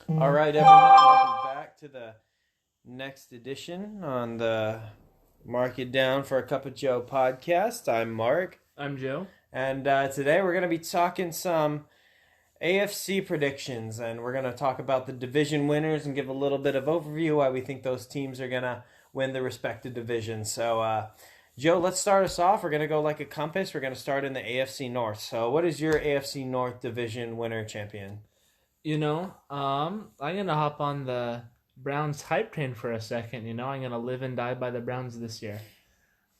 All right, everyone, welcome back to the next edition on the Mark It Down for a Cup of Joe podcast. I'm Mark, I'm Joe. and today we're going to be talking some AFC predictions, and we're going to talk about the division winners and give a little bit of overview why we think those teams are going to win the respective divisions. So, Joe, let's start us off. We're going to go like a compass. We're going to start in the AFC North. So, what is your AFC North division winner champion? I'm gonna hop on the Browns hype train for a second. I'm gonna live and die by the Browns this year.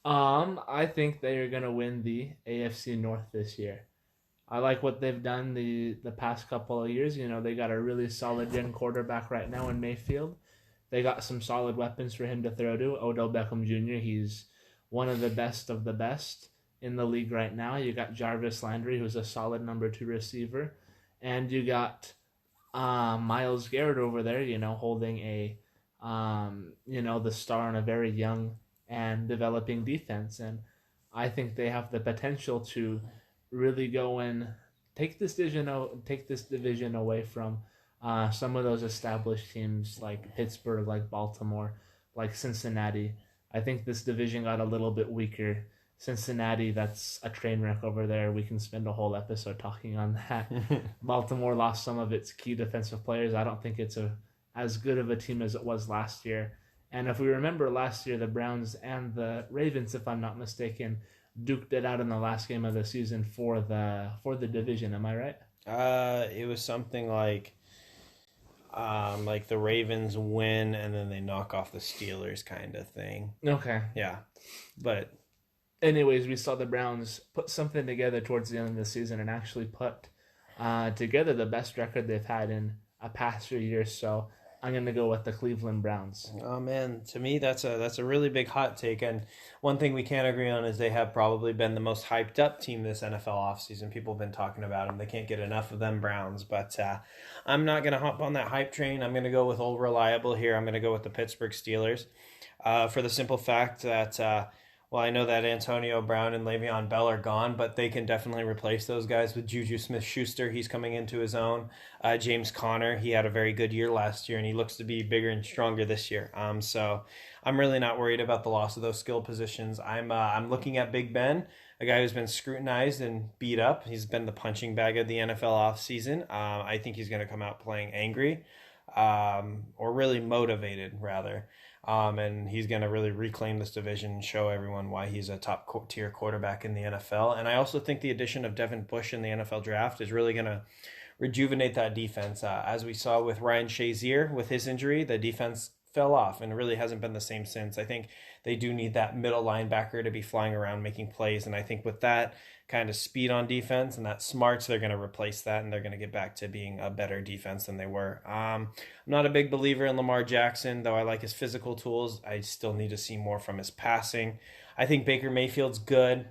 I think they are gonna win the AFC North this year. I like what they've done the past couple of years. They got a really solid young quarterback right now in Mayfield. They got some solid weapons for him to throw to. Odell Beckham Jr. He's one of the best in the league right now. You got Jarvis Landry, who's a solid number 2 receiver, and you got Myles Garrett over there, holding the star in a very young and developing defense. And I think they have the potential to really go and take this division away from some of those established teams like Pittsburgh, like Baltimore, like Cincinnati. I think this division got a little bit weaker. Cincinnati, that's a train wreck over there. We can spend a whole episode talking on that. Baltimore lost some of its key defensive players. I don't think it's as good of a team as it was last year. And if we remember last year, the Browns and the Ravens, if I'm not mistaken, duked it out in the last game of the season for the division. Am I right? It was something like the Ravens win and then they knock off the Steelers kind of thing. Okay. Yeah, but anyways, we saw the Browns put something together towards the end of the season and actually put together the best record they've had in a past few years. So I'm going to go with the Cleveland Browns. oh man, to me that's a really big hot take. And one thing we can't agree on is they have probably been the most hyped up team this NFL offseason. People have been talking about them. They can't get enough of them Browns. But I'm not going to hop on that hype train. I'm going to go with old reliable here. I'm going to go with the Pittsburgh Steelers for the simple fact that well, I know that Antonio Brown and Le'Veon Bell are gone, but they can definitely replace those guys with Juju Smith-Schuster. He's coming into his own. James Conner, he had a very good year last year, and he looks to be bigger and stronger this year. So I'm really not worried about the loss of those skill positions. I'm looking at Big Ben, a guy who's been scrutinized and beat up. He's been the punching bag of the NFL offseason. I think he's going to come out playing angry, or really motivated, rather. And he's going to really reclaim this division and show everyone why he's a top tier quarterback in the NFL. And I also think the addition of Devin Bush in the NFL draft is really going to rejuvenate that defense. As we saw with Ryan Shazier with his injury, the defense fell off and really hasn't been the same since. I think they do need that middle linebacker to be flying around making plays. And I think with that kind of speed on defense and that smarts, they're going to replace that and they're going to get back to being a better defense than they were. I'm not a big believer in Lamar Jackson, though I like his physical tools. I still need to see more from his passing. I think Baker Mayfield's good.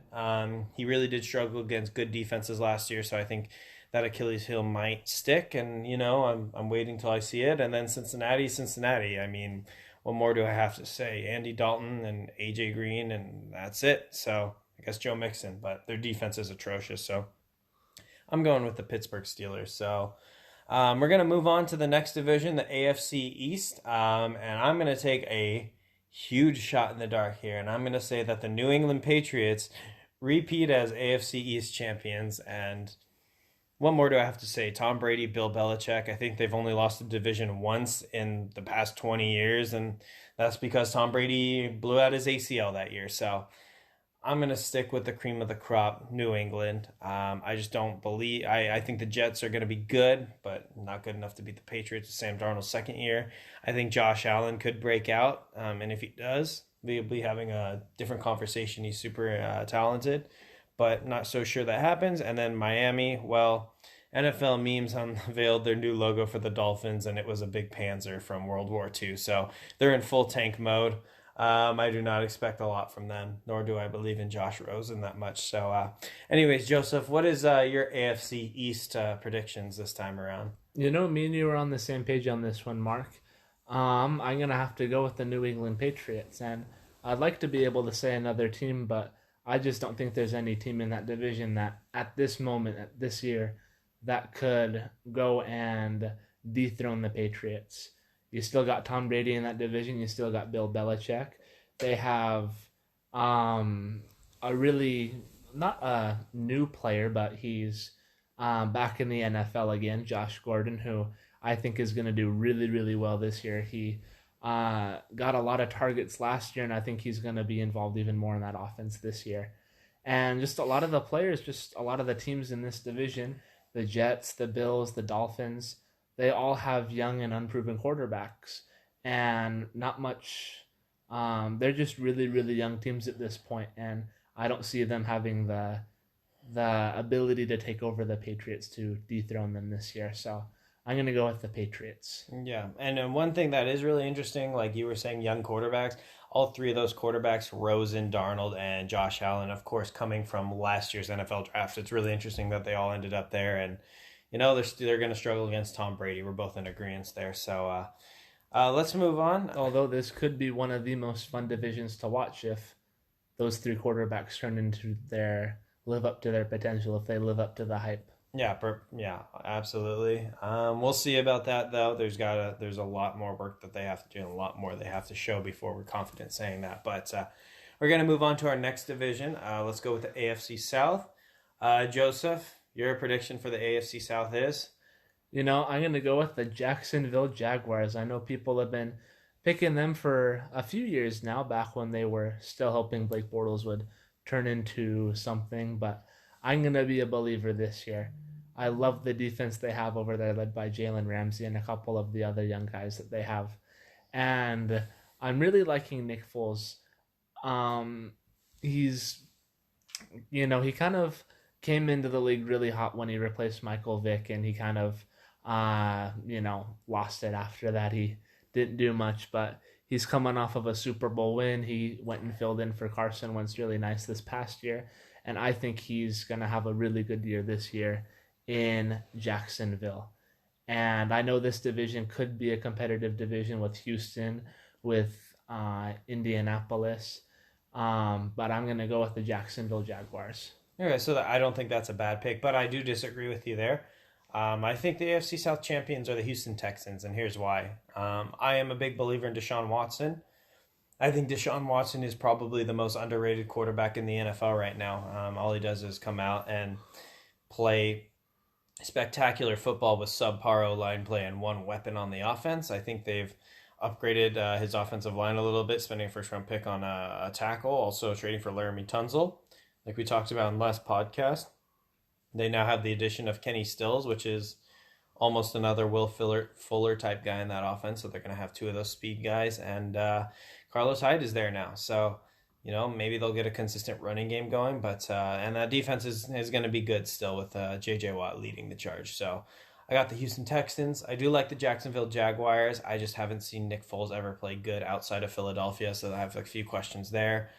He really did struggle against good defenses last year, so I think that Achilles heel might stick, and I'm waiting till I see it. And then Cincinnati. I mean, what more do I have to say? Andy Dalton and AJ Green, and that's it. So I guess Joe Mixon, but their defense is atrocious. So I'm going with the Pittsburgh Steelers. So we're going to move on to the next division, the AFC East, and I'm going to take a huge shot in the dark here, and I'm going to say that the New England Patriots repeat as AFC East champions. And what more do I have to say? Tom Brady, Bill Belichick. I think they've only lost the division once in the past 20 years, and that's because Tom Brady blew out his ACL that year. So I'm going to stick with the cream of the crop, New England. I just don't believe... I think the Jets are going to be good, but not good enough to beat the Patriots with Sam Darnold's second year. I think Josh Allen could break out, and if he does, we'll be having a different conversation. He's super talented, but not so sure that happens. And then Miami, well, NFL memes unveiled their new logo for the Dolphins, and it was a big panzer from World War II. So they're in full tank mode. I do not expect a lot from them, nor do I believe in Josh Rosen that much. So anyways, Joseph, what is your AFC East predictions this time around? Me and you are on the same page on this one, Mark. I'm going to have to go with the New England Patriots, and I'd like to be able to say another team, but I just don't think there's any team in that division that at this moment, at this year, that could go and dethrone the Patriots. You still got Tom Brady in that division. You still got Bill Belichick. They have a really, not a new player, but he's back in the NFL again, Josh Gordon, who I think is going to do really, really well this year. He got a lot of targets last year, and I think he's going to be involved even more in that offense this year. And just a lot of the players, just a lot of the teams in this division, the Jets, the Bills, the Dolphins, they all have young and unproven quarterbacks. And not much, they're just really, really young teams at this point, and I don't see them having the ability to take over the Patriots to dethrone them this year. So I'm going to go with the Patriots. Yeah, and one thing that is really interesting, like you were saying, young quarterbacks, all three of those quarterbacks, Rosen, Darnold, and Josh Allen, of course, coming from last year's NFL draft. It's really interesting that they all ended up there, and they're going to struggle against Tom Brady. We're both in agreement there. So let's move on. Although this could be one of the most fun divisions to watch if those three quarterbacks live up to their potential, if they live up to the hype. Yeah, absolutely. We'll see about that though. There's a lot more work that they have to do and a lot more they have to show before we're confident saying that. But we're gonna move on to our next division. Let's go with the AFC South. Joseph, your prediction for the AFC South is? I'm gonna go with the Jacksonville Jaguars. I know people have been picking them for a few years now, back when they were still hoping Blake Bortles would turn into something, but I'm going to be a believer this year. I love the defense they have over there, led by Jalen Ramsey and a couple of the other young guys that they have. And I'm really liking Nick Foles. He kind of came into the league really hot when he replaced Michael Vick, and he kind of, lost it after that. He didn't do much, but he's coming off of a Super Bowl win. He went and filled in for Carson Wentz really nice this past year. And I think he's going to have a really good year this year in Jacksonville. And I know this division could be a competitive division with Houston, with Indianapolis. But I'm going to go with the Jacksonville Jaguars. Okay, so I don't think that's a bad pick, but I do disagree with you there. I think the AFC South champions are the Houston Texans, and here's why. I am a big believer in Deshaun Watson. I think Deshaun Watson is probably the most underrated quarterback in the NFL right now. All he does is come out and play spectacular football with subpar O-line play and one weapon on the offense. I think they've upgraded his offensive line a little bit, spending a first-round pick on a tackle, also trading for Laramie Tunzel, like we talked about in the last podcast. They now have the addition of Kenny Stills, which is almost another Will Fuller type guy in that offense. So they're going to have two of those speed guys. And Carlos Hyde is there now. So, maybe they'll get a consistent running game going. But and that defense is going to be good still with J.J. Watt leading the charge. So I got the Houston Texans. I do like the Jacksonville Jaguars. I just haven't seen Nick Foles ever play good outside of Philadelphia. So I have a few questions there.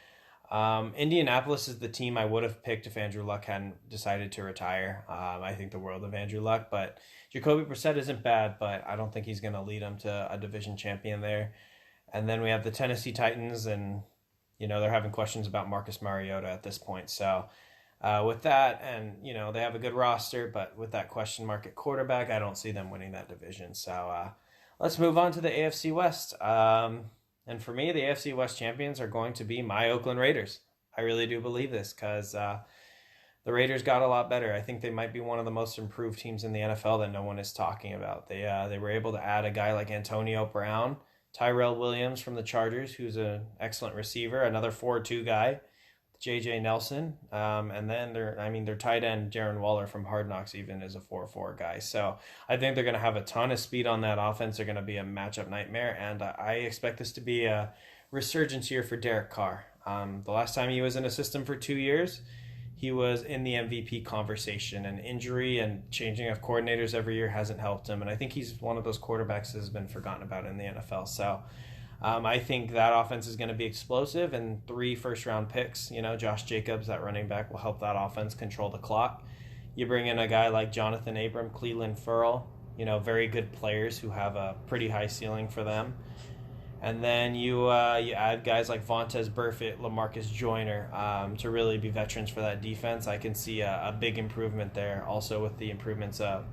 Indianapolis is the team I would have picked if Andrew Luck hadn't decided to retire. I think the world of Andrew Luck, but Jacoby Brissett isn't bad, but I don't think he's going to lead them to a division champion there. And then we have the Tennessee Titans, and they're having questions about Marcus Mariota at this point. So with that, and they have a good roster, but with that question mark at quarterback, I don't see them winning that division. So let's move on to the AFC West. And for me, the AFC West champions are going to be my Oakland Raiders. I really do believe this because the Raiders got a lot better. I think they might be one of the most improved teams in the NFL that no one is talking about. They were able to add a guy like Antonio Brown, Tyrell Williams from the Chargers, who's an excellent receiver, another 4-2 guy, J.J. Nelson, and then their tight end, Darren Waller from Hard Knocks, even is a 4-4 guy. So I think they're going to have a ton of speed on that offense. They're going to be a matchup nightmare, and I expect this to be a resurgence year for Derek Carr. The last time he was in a system for 2 years, he was in the MVP conversation, and injury and changing of coordinators every year hasn't helped him, and I think he's one of those quarterbacks that has been forgotten about in the NFL. So I think that offense is going to be explosive, and 3 first-round picks. Josh Jacobs, that running back, will help that offense control the clock. You bring in a guy like Jonathan Abram, Cleveland Ferrell, very good players who have a pretty high ceiling for them. And then you add guys like Vontaze Burfict, LaMarcus Joyner to really be veterans for that defense. I can see a big improvement there, also with the improvements of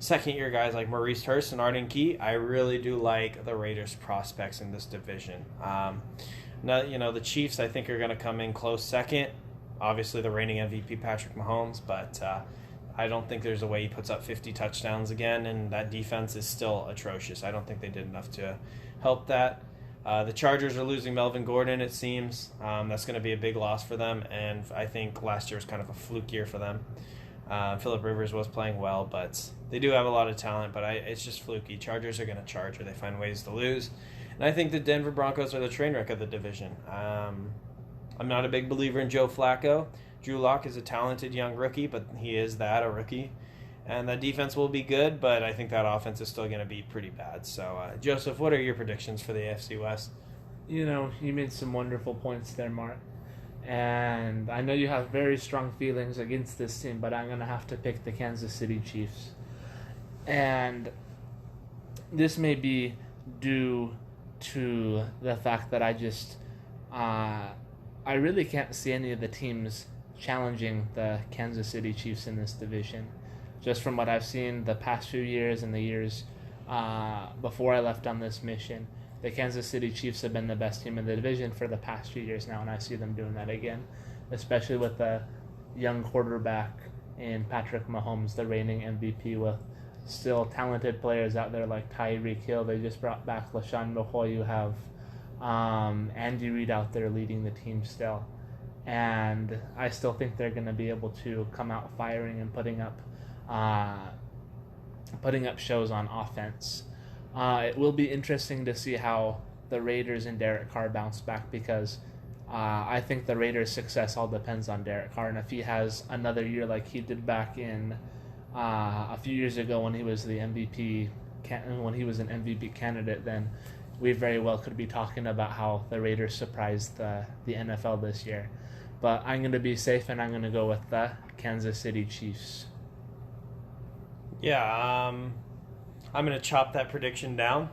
second-year guys like Maurice Hurst and Arden Key, I really do like the Raiders' prospects in this division. Now, the Chiefs, I think, are going to come in close second. Obviously, the reigning MVP, Patrick Mahomes, but I don't think there's a way he puts up 50 touchdowns again, and that defense is still atrocious. I don't think they did enough to help that. The Chargers are losing Melvin Gordon, it seems. That's going to be a big loss for them, and I think last year was kind of a fluke year for them. Phillip Rivers was playing well, but they do have a lot of talent, but it's just fluky. Chargers are going to charge, or they find ways to lose. And I think the Denver Broncos are the train wreck of the division. I'm not a big believer in Joe Flacco. Drew Lock is a talented young rookie, but he is a rookie. And that defense will be good, but I think that offense is still going to be pretty bad. So, Joseph, what are your predictions for the AFC West? You made some wonderful points there, Mark. And I know you have very strong feelings against this team, but I'm going to have to pick the Kansas City Chiefs. And this may be due to the fact that I really can't see any of the teams challenging the Kansas City Chiefs in this division. Just from what I've seen the past few years and the years before I left on this mission, the Kansas City Chiefs have been the best team in the division for the past few years now, and I see them doing that again, especially with the young quarterback in Patrick Mahomes, the reigning MVP, with still talented players out there like Tyreek Hill. They just brought back LaShawn McCoy. You have Andy Reid out there leading the team still. And I still think they're going to be able to come out firing and putting up shows on offense. It will be interesting to see how the Raiders and Derek Carr bounce back, because I think the Raiders' success all depends on Derek Carr. And if he has another year like he did back in a few years ago when he was an MVP candidate, then we very well could be talking about how the Raiders surprised the NFL this year. But I'm going to be safe, and I'm going to go with the Kansas City Chiefs. Yeah, I'm going to chop that prediction down,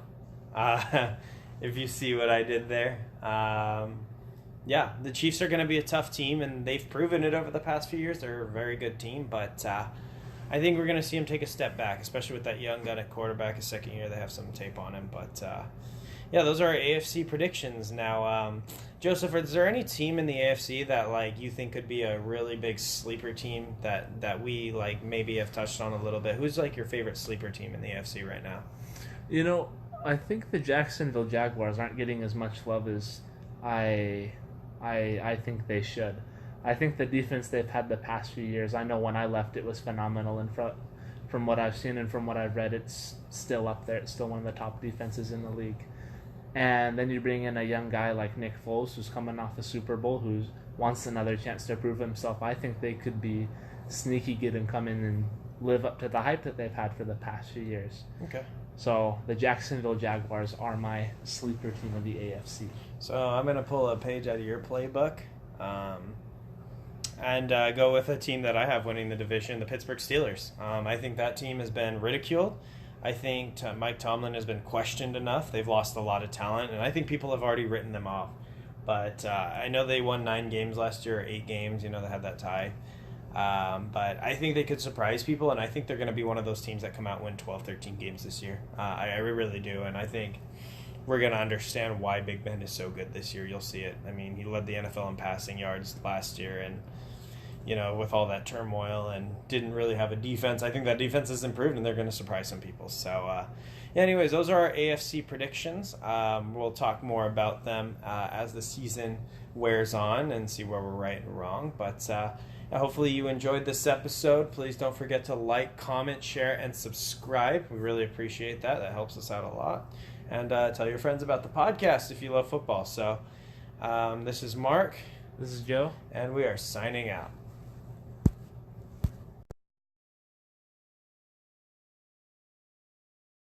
if you see what I did there. Yeah, the Chiefs are going to be a tough team, and they've proven it over the past few years. They're a very good team, but I think we're going to see them take a step back, especially with that young gun at quarterback. His second year, they have some tape on him, but yeah, those are our AFC predictions. Now, Joseph, is there any team in the AFC that you think could be a really big sleeper team that we maybe have touched on a little bit? Who's your favorite sleeper team in the AFC right now? I think the Jacksonville Jaguars aren't getting as much love as I think they should. I think the defense they've had the past few years, I know when I left it was phenomenal, and from what I've seen and from what I've read, it's still up there. It's still one of the top defenses in the league. And then you bring in a young guy like Nick Foles, who's coming off a Super Bowl, who wants another chance to prove himself. I think they could be sneaky good and come in and live up to the hype that they've had for the past few years. Okay. So the Jacksonville Jaguars are my sleeper team of the AFC. So I'm going to pull a page out of your playbook and go with a team that I have winning the division, the Pittsburgh Steelers. I think that team has been ridiculed. I think Mike Tomlin has been questioned enough. They've lost a lot of talent, and I think people have already written them off. But I know they won 9 games last year, or 8 games. They had that tie. But I think they could surprise people, and I think they're going to be one of those teams that come out and win 12, 13 games this year. I really do, and I think we're going to understand why Big Ben is so good this year. You'll see it. I mean, he led the NFL in passing yards last year, and with all that turmoil, and didn't really have a defense. I think that defense has improved, and they're going to surprise some people. So, anyways, those are our AFC predictions. We'll talk more about them as the season wears on and see where we're right and wrong. But hopefully you enjoyed this episode. Please don't forget to like, comment, share, and subscribe. We really appreciate that. That helps us out a lot. And tell your friends about the podcast if you love football. So this is Mark. This is Joe. And we are signing out.